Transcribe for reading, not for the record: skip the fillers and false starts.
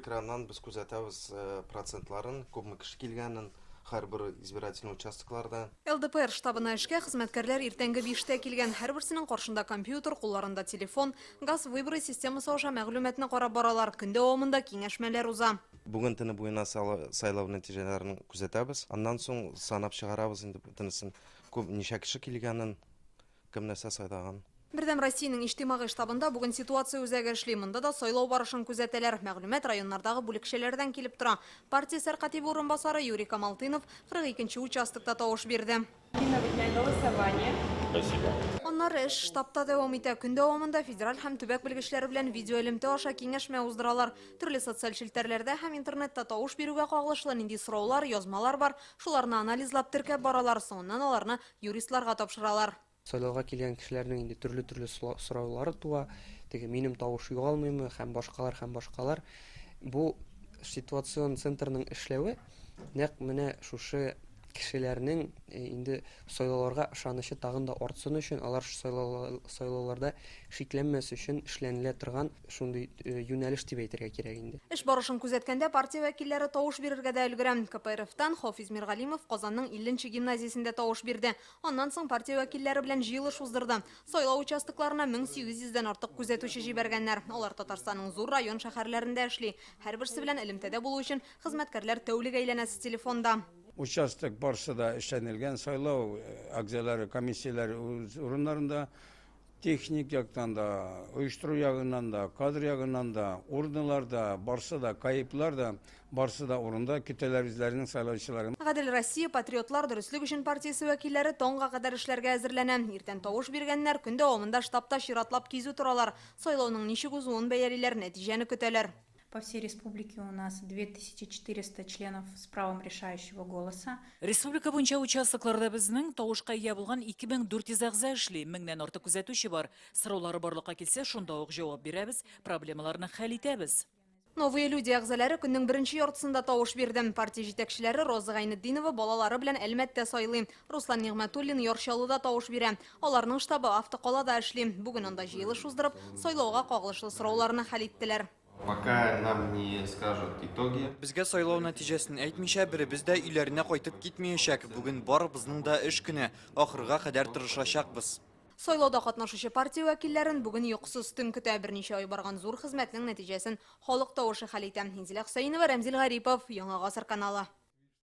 экраннан біз күзәтәбез процентларын, күпме кеше килгәнен һәрбер избирательный участокларда. ЛДПР штабына эшкә хезмәткәрләр иртәнге 5-тә килгән, һәрберсенең каршында компьютер, кулларында телефон, газ выборы системасы аша мәгълүматны карап баралар. Көн дәвамында киңәшмәләр уза. Бүген төне буена сайлау нәтиҗәләрен күзәтәбез. Аннан соң санап чыгарабыз инде бөтенесен. Күп ничә кеше килгәнен, кем нәрсә сайлаган. Бердәм Россиянең иҗтимагый штабында бүген ситуация үзәге эшли. Монда да сайлау барышын күзәтәләр. Мәгълүмат районнардагы бүлекчәләрдән килеп тора. Партия сәркатибы урынбасары Юрий Камалтынов 42-нче участокта тавыш бирде. Аннары эш штабта дәвам итә. Көн дәвамында федераль һәм төбәк белгечләре белән видеоэлемтә аша киңәшмә уздыралар. Төрле социаль челтәрләрдә һәм интернетта тавыш бирүгә кагылышлы нинди сораулар, язмалар бар. Шуларны анализлап теркәп баралар. Соңыннан аларны юристларга тапшыралар. Сайлауга килгән кешеләрнең инде төрле сораулары туа. Теге минем тавыш югалмыймы һәм башкалар. Бу ситуацион центрның эшләве нәкъ менә шушы кешеләрнең инде сайлауларга ышанычы тагын да артсын өчен, алар сайлауларда шикләнмәс өчен эшләнелә торган шундый юнәлеш дип әйтергә кирәк инде. Эш барышын күзәткәндә партия вәкилләре тавыш бирергә дә өлгерә. КПРФтан Хафиз Миргалимов Казанның 50-нче гимназиясендә тавыш бирде. Аннан соң партия вәкилләре белән җыелыш уздырды. Сайлау участокларына 1800-дән артык күзәтүче җибәргәннәр. Алар Татарстанның зур район шәһәрләрендә эшли. Һәрберсе белән элемтәдә булу өчен хезмәткәрләр тәүлек әйләнәсе телефонда. Участок барысы да эшләнелгән, сайлау агзалары, комиссияләре урыннарында, техник яктан да, оештыру ягыннан да, кадр ягыннан да, урыннарда, барысы да, кайыплар да, барысы да урында көтәләр үзләренең сайлаучыларын. Гадел Россия патриотлар дөрестлек өчен партиясе вәкилләре таңга кадәр эшләргә әзерләнә. Иртән тавыш биргәннәр көн дәвамында штабта чиратлап кизү торалар. Сайлауның ничек узуын бәялиләр, нәтиҗәне көтәләр. По всей республике у нас 2400 членов с правом решающего голоса. Республика буенча участокларда безнең тавышка ия булган 2400 әгъза эшли. 1000-нән артык күзәтүче бар. Сораулары барлыкка килсә, шунда ук җавап бирәбез, проблемаларны хәл итәбез. Новые люди әгъзалары көннең беренче яртысында тавыш бирде. Партия җитәкчеләре Роза Гайнетдинова балалары белән Әлмәттә сайлый. Руслан Нигъмәтуллин Ярчалыда тавыш бирә. Аларның штабы Автокалада эшли. Бүген анда җыелыш уздырып, сайлауга кагылышлы сорауларны хәл иттеләр. Пока нам не скажут итоги. Безгә сайлау нәтиҗәсен әйтмичә, беребез дә өйләренә кайтып китмәячәк. Бүген барыбызның да эш көне. Ахырга кадәр тырышачакбыз. Сайлауда катнашучы партия вәкилләрен бүген йокысыз төн көтә. Берничә ай барган зур хезмәтнең нәтиҗәсен халык тавышы хәл итә. Инзилә Хөсәйнова, Рәмзил Гарипов, Яңа Гасыр каналы.